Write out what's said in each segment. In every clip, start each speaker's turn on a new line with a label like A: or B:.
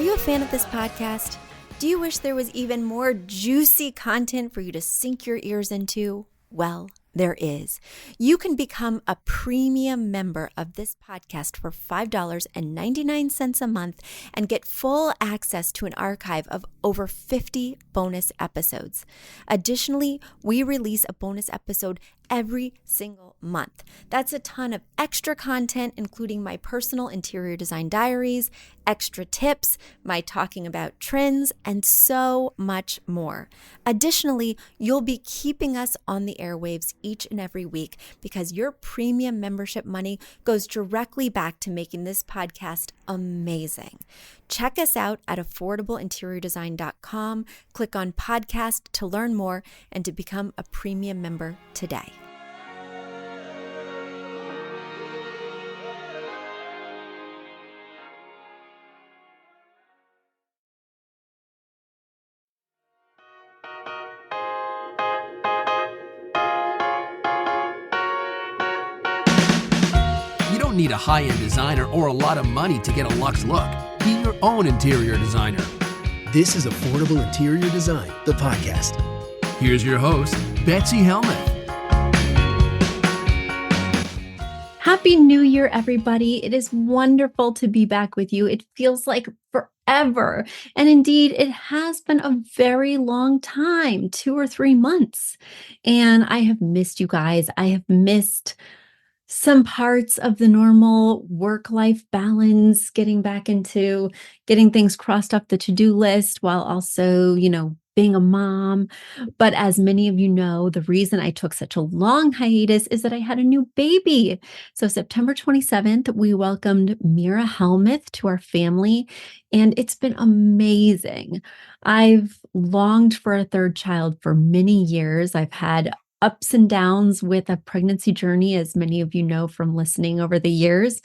A: you a fan of this podcast? Do you wish there was even more juicy content for you to sink your ears into? Well, there is. You can become a premium member of this podcast for $5.99 a month and get full access to an archive of over 50 bonus episodes. Additionally, we release a bonus episode every single month. That's a ton of extra content, including my personal interior design diaries, extra tips, my talking about trends, and so much more. Additionally, you'll be keeping us on the airwaves each and every week because your premium membership money goes directly back to making this podcast amazing. Check us out at affordableinteriordesign.com. Click on podcast to learn more and to become a premium member today.
B: You don't need a high-end designer or a lot of money to get a luxe look. Be your own interior designer.
C: This is Affordable Interior Design, the podcast.
B: Here's your host, Betsy Helmuth.
D: Happy New Year, everybody. It is wonderful to be back with you. It feels like forever. And indeed, it has been a very long time, 2 or 3 months. And I have missed you guys. I have missed some parts of the normal work-life balance, getting back into getting things crossed off the to-do list while also, being a mom. But as many of you know, the reason I took such a long hiatus is that I had a new baby. So September 27th, we welcomed Mira Helmuth to our family, and it's been amazing. I've longed for a third child for many years. I've had ups and downs with a pregnancy journey, as many of you know from listening over the years,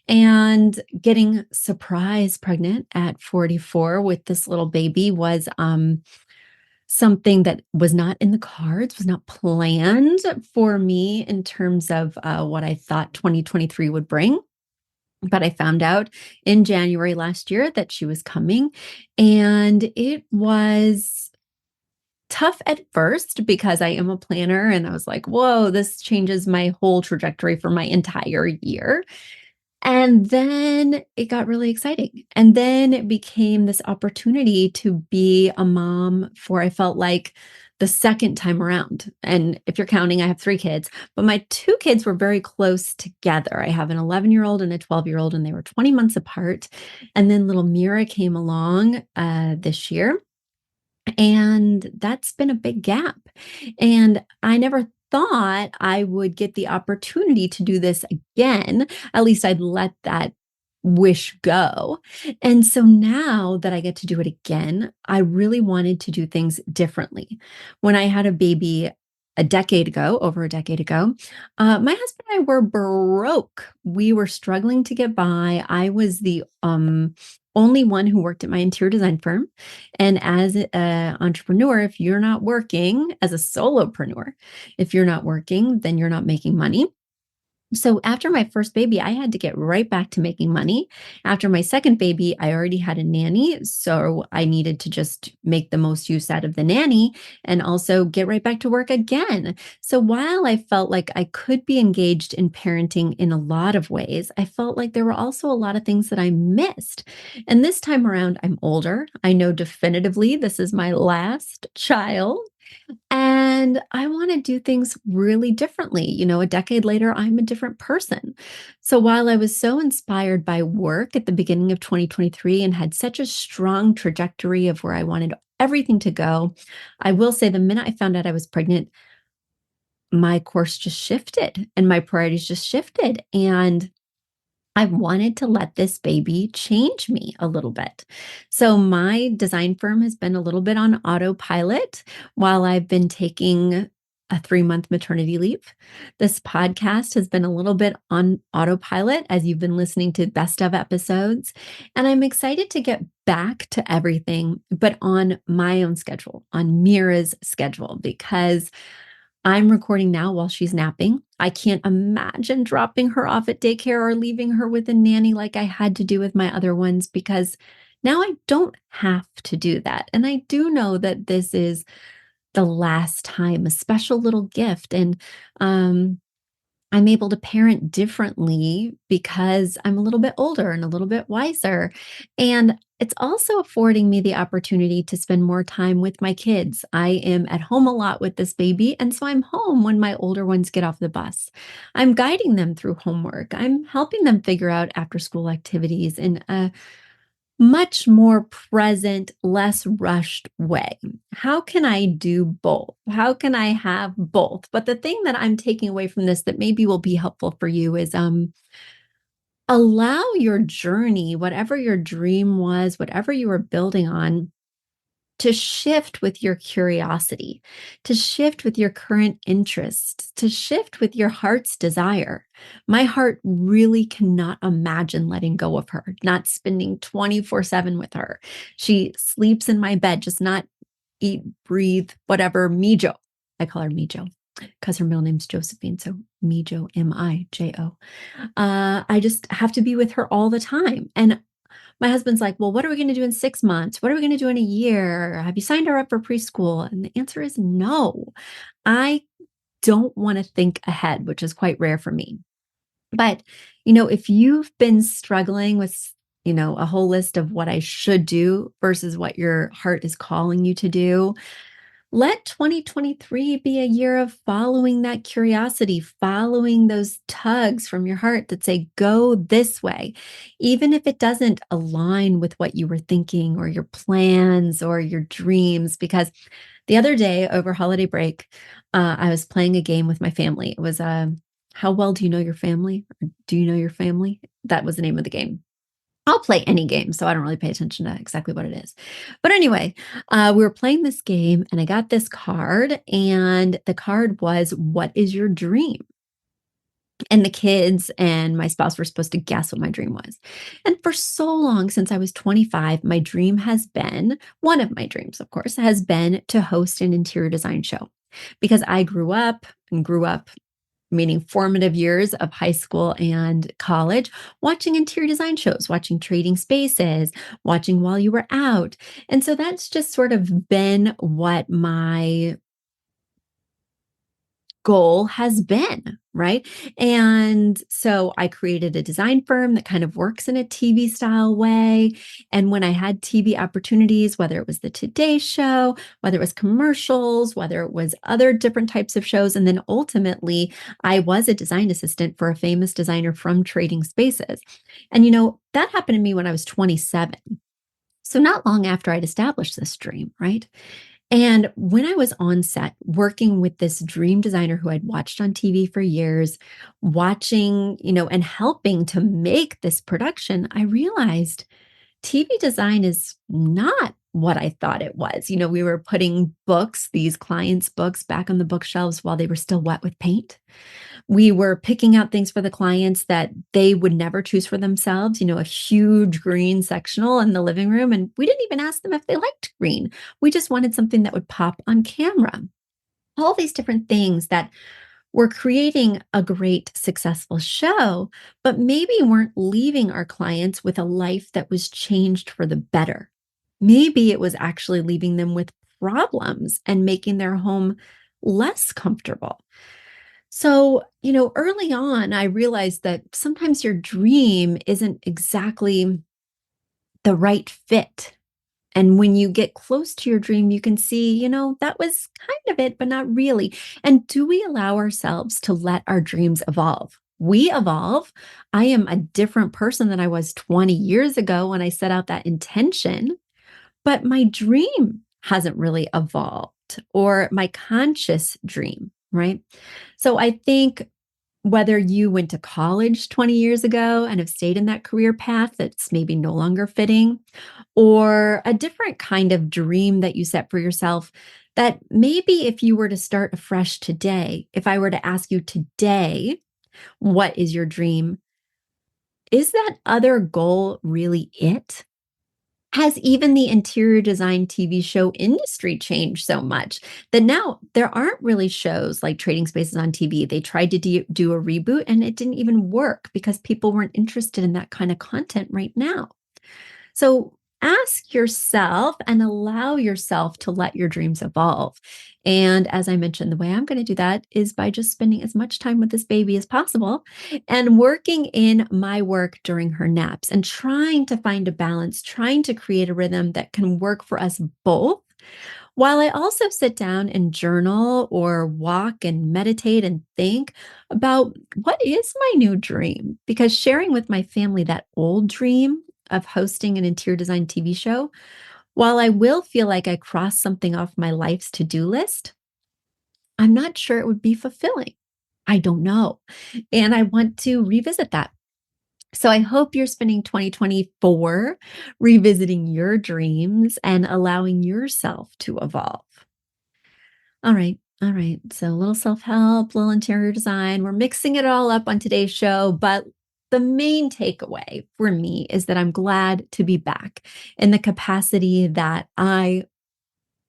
D: and getting surprise pregnant at 44 with this little baby was something that was not in the cards, was not planned for me in terms of what I thought 2023 would bring. But I found out in January last year that she was coming, and it was tough at first because I am a planner and I was like, whoa, this changes my whole trajectory for my entire year. And then it got really exciting. And then it became this opportunity to be a mom for, I felt like, the second time around. And if you're counting, I have 3 kids, but my 2 kids were very close together. I have an 11-year-old and a 12-year-old, and they were 20 months apart. And then little Mira came along this year. And that's been a big gap. And I never thought I would get the opportunity to do this again. At least I'd let that wish go. And so now that I get to do it again, I really wanted to do things differently. When I had a baby over a decade ago, my husband and I were broke. We were struggling to get by. I was the only one who worked at my interior design firm. And as an entrepreneur, if you're not working, as a solopreneur, if you're not working, then you're not making money. So after my first baby, I had to get right back to making money. After my second baby, I already had a nanny. So I needed to just make the most use out of the nanny and also get right back to work again. So while I felt like I could be engaged in parenting in a lot of ways, I felt like there were also a lot of things that I missed. And this time around, I'm older. I know definitively this is my last child. And I want to do things really differently. A decade later, I'm a different person. So while I was so inspired by work at the beginning of 2023 and had such a strong trajectory of where I wanted everything to go, I will say the minute I found out I was pregnant, my course just shifted and my priorities just shifted. And I wanted to let this baby change me a little bit. So my design firm has been a little bit on autopilot while I've been taking a 3-month maternity leave. This podcast has been a little bit on autopilot as you've been listening to best of episodes. And I'm excited to get back to everything, but on my own schedule, on Mira's schedule, because I'm recording now while she's napping. I can't imagine dropping her off at daycare or leaving her with a nanny like I had to do with my other ones, because Now I don't have to do that. And I do know that this is the last time, a special little gift. And I'm able to parent differently because I'm a little bit older and a little bit wiser. And it's also affording me the opportunity to spend more time with my kids. I am at home a lot with this baby, and so I'm home when my older ones get off the bus. I'm guiding them through homework. I'm helping them figure out after school activities in a much more present, less rushed way. How can I do both? How can I have both? But the thing that I'm taking away from this that maybe will be helpful for you is allow your journey, whatever your dream was, whatever you were building on, to shift with your curiosity, to shift with your current interests, to shift with your heart's desire. My heart really cannot imagine letting go of her, not spending 24/7 with her. She sleeps in my bed, just not eat, breathe, whatever, Mijo. I call her Mijo because her middle name's Josephine. So Mijo, Mijo. I just have to be with her all the time. And my husband's like, "Well, what are we gonna do in 6 months? What are we gonna do in a year? Have you signed her up for preschool?" And the answer is no. I don't wanna think ahead, which is quite rare for me. But, if you've been struggling with, a whole list of what I should do versus what your heart is calling you to do, let 2023 be a year of following that curiosity, following those tugs from your heart that say, go this way, even if it doesn't align with what you were thinking or your plans or your dreams. Because the other day over holiday break, I was playing a game with my family. It was How Well Do You Know Your Family? Or Do You Know Your Family? That was the name of the game. I'll play any game, so I don't really pay attention to exactly what it is. But anyway, we were playing this game and I got this card, and the card was, "What is your dream?" And the kids and my spouse were supposed to guess what my dream was. And for so long, since I was 25, my dream has been, one of my dreams, of course, has been to host an interior design show because I grew up meaning formative years of high school and college, watching interior design shows, watching Trading Spaces, watching While You Were Out. And so that's just sort of been what my goal has been, right? And so I created a design firm that kind of works in a TV style way. And when I had TV opportunities, whether it was the Today Show, whether it was commercials, whether it was other different types of shows, and then ultimately I was a design assistant for a famous designer from Trading Spaces. And that happened to me when I was 27. So not long after I'd established this dream, right? And when I was on set working with this dream designer who I'd watched on TV for years, watching, and helping to make this production, I realized TV design is not what I thought it was. We were putting books, these clients' books, back on the bookshelves while they were still wet with paint. We were picking out things for the clients that they would never choose for themselves, a huge green sectional in the living room. And we didn't even ask them if they liked green. We just wanted something that would pop on camera. All these different things that were creating a great, successful show, but maybe weren't leaving our clients with a life that was changed for the better. Maybe it was actually leaving them with problems and making their home less comfortable. So, early on, I realized that sometimes your dream isn't exactly the right fit. And when you get close to your dream, you can see, that was kind of it, but not really. And do we allow ourselves to let our dreams evolve? We evolve. I am a different person than I was 20 years ago when I set out that intention, but my dream hasn't really evolved, or my conscious dream, right? So I think whether you went to college 20 years ago and have stayed in that career path that's maybe no longer fitting, or a different kind of dream that you set for yourself, that maybe if you were to start afresh today, if I were to ask you today, what is your dream? Is that other goal really it? Has even the interior design TV show industry changed so much that now there aren't really shows like Trading Spaces on TV? They tried to do a reboot and it didn't even work because people weren't interested in that kind of content right now. So ask yourself and allow yourself to let your dreams evolve. And as I mentioned, the way I'm going to do that is by just spending as much time with this baby as possible and working in my work during her naps and trying to find a balance, trying to create a rhythm that can work for us both. While I also sit down and journal or walk and meditate and think about what is my new dream, because sharing with my family that old dream of hosting an interior design TV show, while I will feel like I crossed something off my life's to-do list, I'm not sure it would be fulfilling. I don't know. And I want to revisit that. So I hope you're spending 2024 revisiting your dreams and allowing yourself to evolve. All right. All right. So a little self-help, little interior design. We're mixing it all up on today's show, but the main takeaway for me is that I'm glad to be back in the capacity that I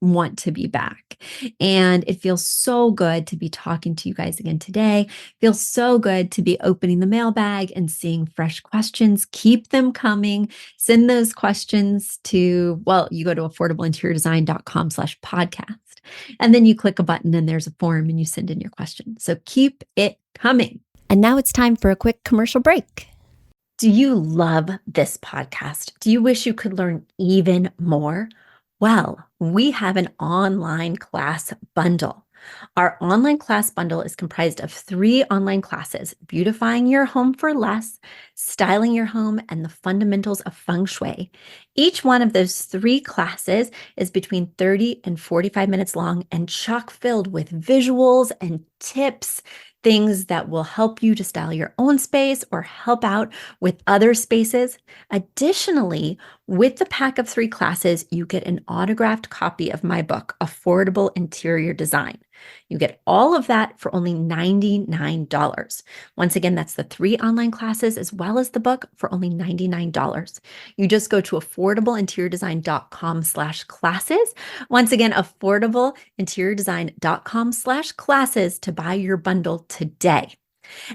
D: want to be back. And it feels so good to be talking to you guys again today. Feels so good to be opening the mailbag and seeing fresh questions. Keep them coming. Send those questions to, well, you go to affordableinteriordesign.com/podcast. And then you click a button and there's a form and you send in your question. So keep it coming.
A: And now it's time for a quick commercial break.
D: Do you love this podcast? Do you wish you could learn even more? Well, we have an online class bundle. Our online class bundle is comprised of 3 online classes: beautifying your home for less, styling your home, and the fundamentals of feng shui. Each one of those 3 classes is between 30 and 45 minutes long and chock filled with visuals and tips, things that will help you to style your own space or help out with other spaces. Additionally, with the pack of 3 classes, you get an autographed copy of my book, Affordable Interior Design. You get all of that for only $99. Once again, that's the 3 online classes as well as the book for only $99. You just go to affordableinteriordesign.com/classes. Once again, affordableinteriordesign.com/classes to buy your bundle today.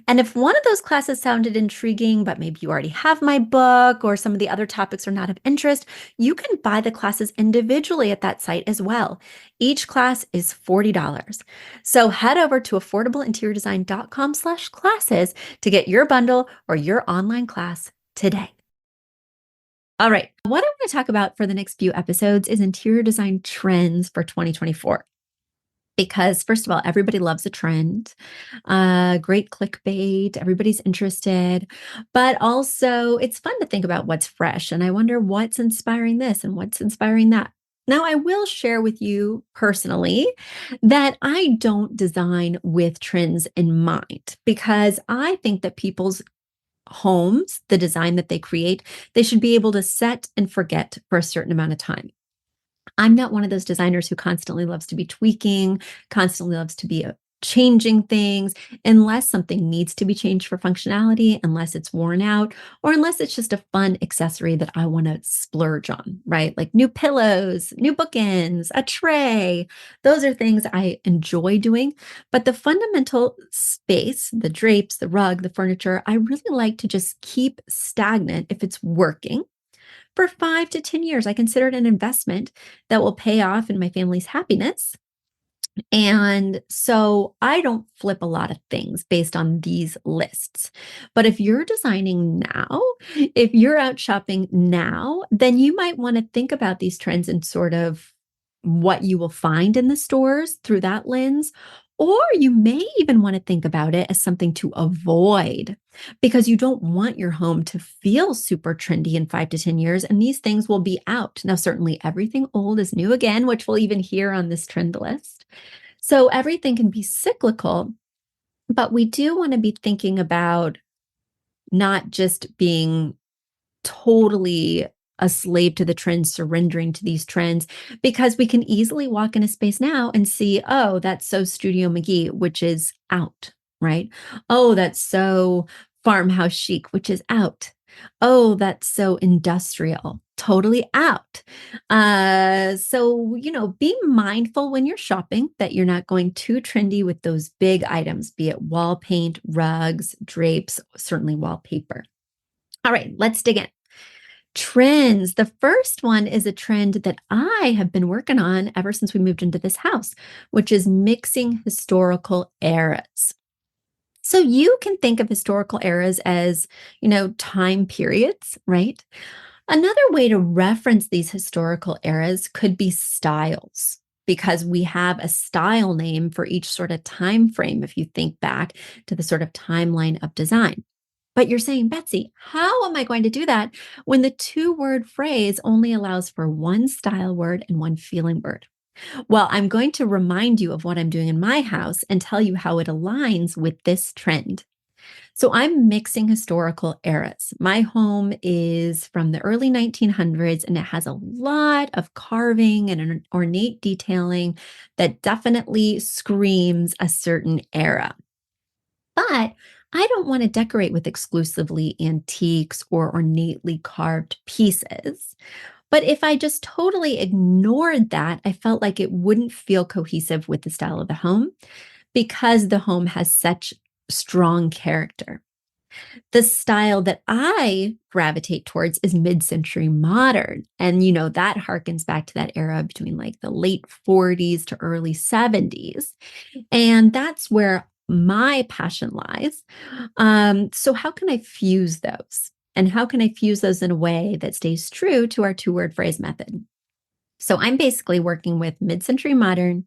D: And if one of those classes sounded intriguing, but maybe you already have my book or some of the other topics are not of interest, you can buy the classes individually at that site as well. Each class is $40. So head over to affordableinteriordesign.com/classes to get your bundle or your online class today. All right. What I want to talk about for the next few episodes is interior design trends for 2024. Because first of all, everybody loves a trend, great clickbait, everybody's interested, but also it's fun to think about what's fresh. And I wonder what's inspiring this and what's inspiring that. Now, I will share with you personally that I don't design with trends in mind because I think that people's homes, the design that they create, they should be able to set and forget for a certain amount of time. I'm not one of those designers who constantly loves to be tweaking, constantly loves to be changing things, unless something needs to be changed for functionality, unless it's worn out, or unless it's just a fun accessory that I want to splurge on, right? Like new pillows, new bookends, a tray. Those are things I enjoy doing. But the fundamental space, the drapes, the rug, the furniture, I really like to just keep stagnant if it's working for 5 to 10 years. I consider it an investment that will pay off in my family's happiness. And so I don't flip a lot of things based on these lists. But if you're designing now, if you're out shopping now, then you might want to think about these trends and sort of what you will find in the stores through that lens. Or you may even want to think about it as something to avoid because you don't want your home to feel super trendy in 5 to 10 years, and these things will be out. Now, certainly everything old is new again, which we'll even hear on this trend list. So everything can be cyclical, but we do want to be thinking about not just being totally a slave to the trends, surrendering to these trends, because we can easily walk in a space now and see, oh, that's so Studio McGee, which is out, right? Oh, that's so farmhouse chic, which is out. Oh, that's so industrial, totally out. So, be mindful when you're shopping that you're not going too trendy with those big items, be it wall paint, rugs, drapes, certainly wallpaper. All right, let's dig in. Trends. The first one is a trend that I have been working on ever since we moved into this house, which is mixing historical eras. So you can think of historical eras as, time periods, right? Another way to reference these historical eras could be styles, because we have a style name for each sort of time frame if you think back to the sort of timeline of design. But you're saying, Betsy, how am I going to do that when the two-word phrase only allows for one style word and one feeling word? Well, I'm going to remind you of what I'm doing in my house and tell you how it aligns with this trend. So I'm mixing historical eras. My home is from the early 1900s, and it has a lot of carving and an ornate detailing that definitely screams a certain era. But I don't want to decorate with exclusively antiques or ornately carved pieces. But if I just totally ignored that, I felt like it wouldn't feel cohesive with the style of the home because the home has such strong character. The style that I gravitate towards is mid-century modern. And that harkens back to that era between like the late 40s to early 70s. And that's where my passion lies. So how can I fuse those? And how can I fuse those in a way that stays true to our two-word phrase method? So I'm basically working with mid-century modern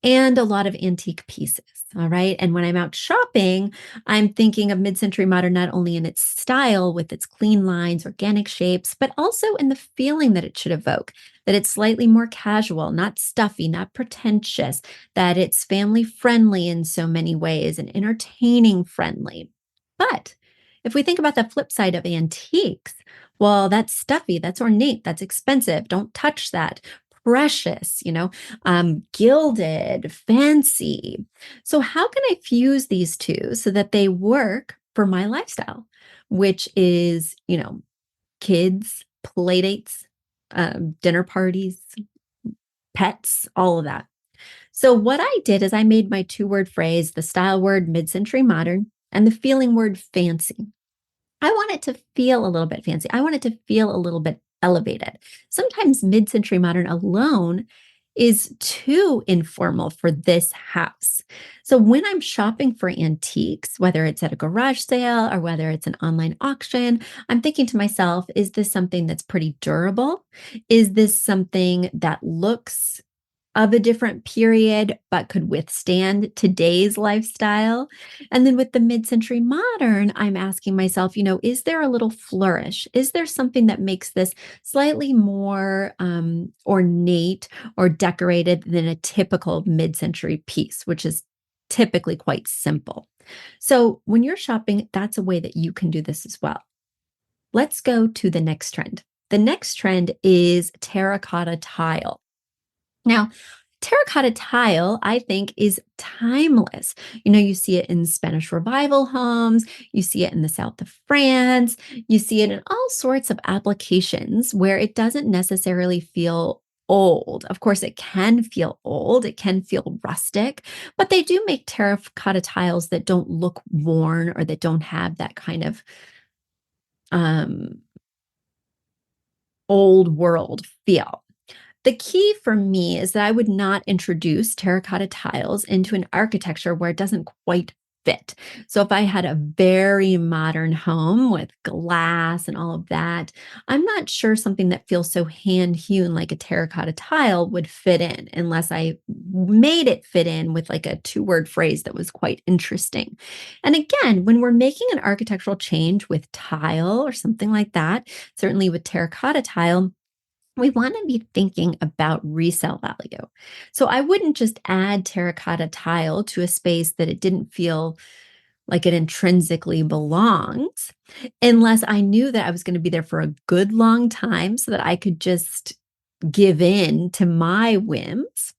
D: and a lot of antique pieces. All right. And when I'm out shopping, I'm thinking of mid century modern not only in its style with its clean lines, organic shapes, but also in the feeling that it should evoke, that it's slightly more casual, not stuffy, not pretentious, that it's family friendly in so many ways and entertaining friendly. But if we think about the flip side of antiques, well, that's stuffy, that's ornate, that's expensive. Don't touch that. Precious, gilded, fancy. So, how can I fuse these two so that they work for my lifestyle, which is, kids, play dates, dinner parties, pets, all of that. So, what I did is I made my two-word phrase the style word mid century modern and the feeling word fancy. I want it to feel a little bit fancy. I want it to feel a little bit elevated. Sometimes mid century modern alone is too informal for this house. So when I'm shopping for antiques, whether it's at a garage sale or whether it's an online auction, I'm thinking to myself, is this something that's pretty durable? Is this something that looks of a different period, but could withstand today's lifestyle? And then with the mid-century modern, I'm asking myself, is there a little flourish? Is there something that makes this slightly more ornate or decorated than a typical mid-century piece, which is typically quite simple? So when you're shopping, that's a way that you can do this as well. Let's go to the next trend. The next trend is terracotta tile. Now, terracotta tile, I think, is timeless. You see it in Spanish revival homes, you see it in the south of France, you see it in all sorts of applications where it doesn't necessarily feel old. Of course, it can feel old, it can feel rustic, but they do make terracotta tiles that don't look worn or that don't have that kind of um, old world feel. The key for me is that I would not introduce terracotta tiles into an architecture where it doesn't quite fit. So if I had a very modern home with glass and all of that, I'm not sure something that feels so hand-hewn like a terracotta tile would fit in unless I made it fit in with like a two-word phrase that was quite interesting. And again, when we're making an architectural change with tile or something like that, certainly with terracotta tile, we want to be thinking about resale value. So I wouldn't just add terracotta tile to a space that it didn't feel like it intrinsically belongs, unless I knew that I was going to be there for a good long time so that I could just give in to my whims.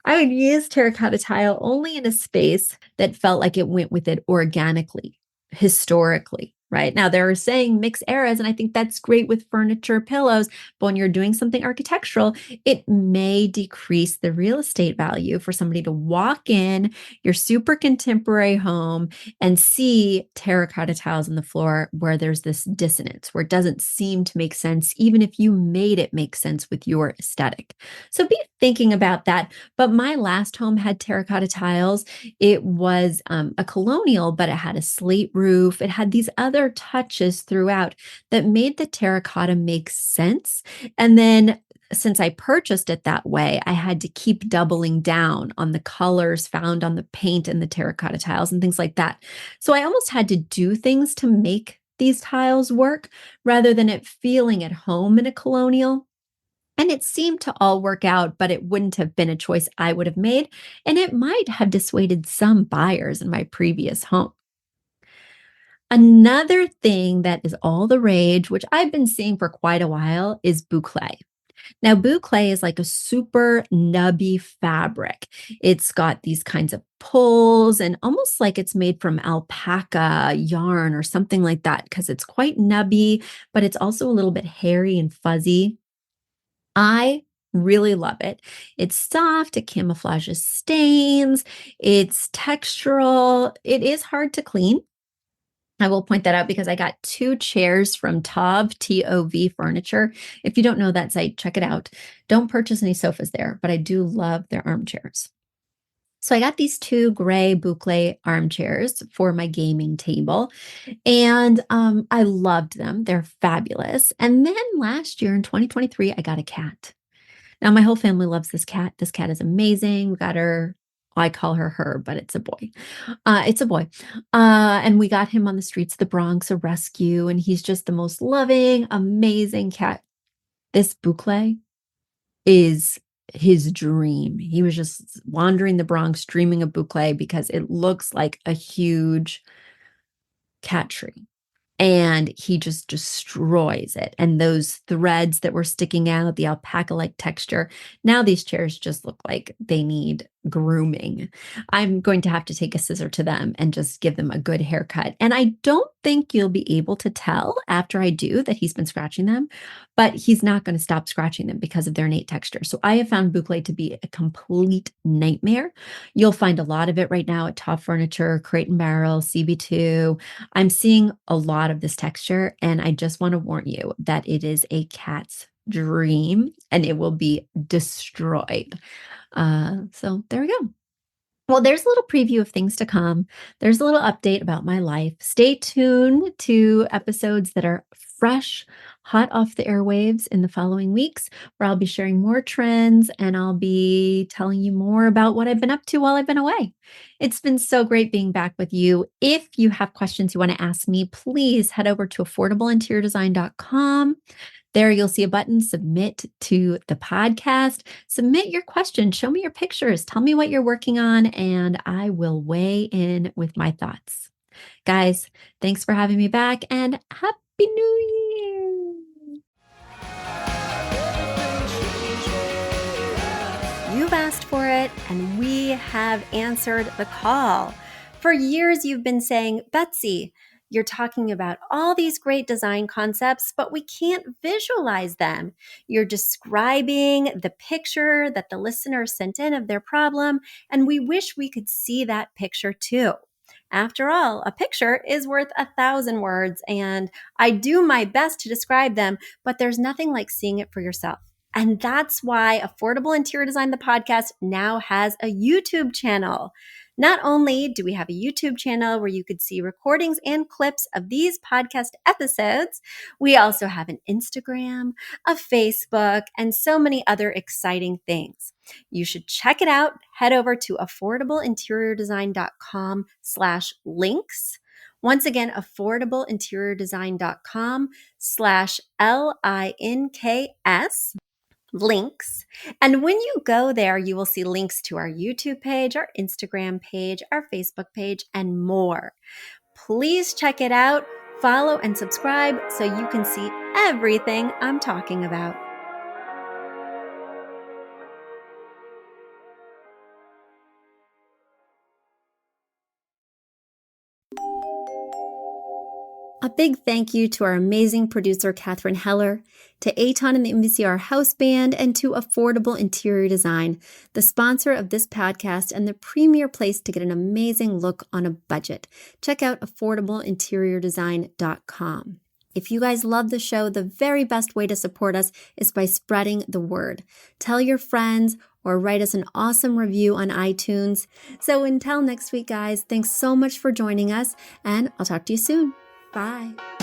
D: I would use terracotta tile only in a space that felt like it went with it organically, historically, right? Now they're saying mix eras, and I think that's great with furniture, pillows, but when you're doing something architectural, it may decrease the real estate value for somebody to walk in your super contemporary home and see terracotta tiles on the floor where there's this dissonance, where it doesn't seem to make sense, even if you made it make sense with your aesthetic. So be thinking about that. But my last home had terracotta tiles. It was a colonial, but it had a slate roof. It had these other touches throughout that made the terracotta make sense. And then since I purchased it that way, I had to keep doubling down on the colors found on the paint and the terracotta tiles and things like that. So I almost had to do things to make these tiles work rather than it feeling at home in a colonial. And it seemed to all work out, but it wouldn't have been a choice I would have made. And it might have dissuaded some buyers in my previous home. Another thing that is all the rage, which I've been seeing for quite a while, is boucle. Now, boucle is like a super nubby fabric. It's got these kinds of pulls and almost like it's made from alpaca yarn or something like that because it's quite nubby, but it's also a little bit hairy and fuzzy. I really love it. It's soft, it camouflages stains, it's textural. It is hard to clean. I will point that out because I got 2 chairs from Tov, T-O-V Furniture. If you don't know that site, check it out. Don't purchase any sofas there, but I do love their armchairs. So I got these 2 gray boucle armchairs for my gaming table, and I loved them. They're fabulous. And then last year in 2023, I got a cat. Now my whole family loves this cat. This cat is amazing. We got her, I call her, but it's a boy. It's a boy. And we got him on the streets of the Bronx, a rescue, and he's just the most loving, amazing cat. This boucle is his dream. He was just wandering the Bronx dreaming of boucle because it looks like a huge cat tree. And he just destroys it. And those threads that were sticking out, the alpaca-like texture, now these chairs just look like they need grooming. I'm going to have to take a scissor to them and just give them a good haircut. And I don't think you'll be able to tell after I do that he's been scratching them, but he's not going to stop scratching them because of their innate texture. So I have found boucle to be a complete nightmare. You'll find a lot of it right now at Top Furniture, Crate and Barrel, CB2. I'm seeing a lot of this texture, and I just want to warn you that it is a cat's dream and it will be destroyed. So there we go. Well, there's a little preview of things to come. There's a little update about my life. Stay tuned to episodes that are fresh, hot off the airwaves in the following weeks, where I'll be sharing more trends and I'll be telling you more about what I've been up to while I've been away. It's been so great being back with you. If you have questions you want to ask me, please head over to affordableinteriordesign.com. There you'll see a button, submit to the podcast. Submit your questions. Show me your pictures. Tell me what you're working on, and I will weigh in with my thoughts. Guys, thanks for having me back, and Happy New Year!
A: You've asked for it, and we have answered the call. For years, you've been saying, Betsy, you're talking about all these great design concepts, but we can't visualize them. You're describing the picture that the listener sent in of their problem, and we wish we could see that picture too. After all, a picture is worth 1,000 words, and I do my best to describe them, but there's nothing like seeing it for yourself. And that's why Affordable Interior Design, the podcast, now has a YouTube channel. Not only do we have a YouTube channel where you could see recordings and clips of these podcast episodes, we also have an Instagram, a Facebook, and so many other exciting things. You should check it out. Head over to affordableinteriordesign.com/links. Once again, affordableinteriordesign.com/LINKS. Links. And when you go there, you will see links to our YouTube page, our Instagram page, our Facebook page, and more. Please check it out, follow and subscribe so you can see everything I'm talking about.
D: A big thank you to our amazing producer, Katherine Heller, to Aton and the MVCR House Band, and to Affordable Interior Design, the sponsor of this podcast and the premier place to get an amazing look on a budget. Check out affordableinteriordesign.com. If you guys love the show, the very best way to support us is by spreading the word. Tell your friends or write us an awesome review on iTunes. So until next week, guys, thanks so much for joining us, and I'll talk to you soon. Bye.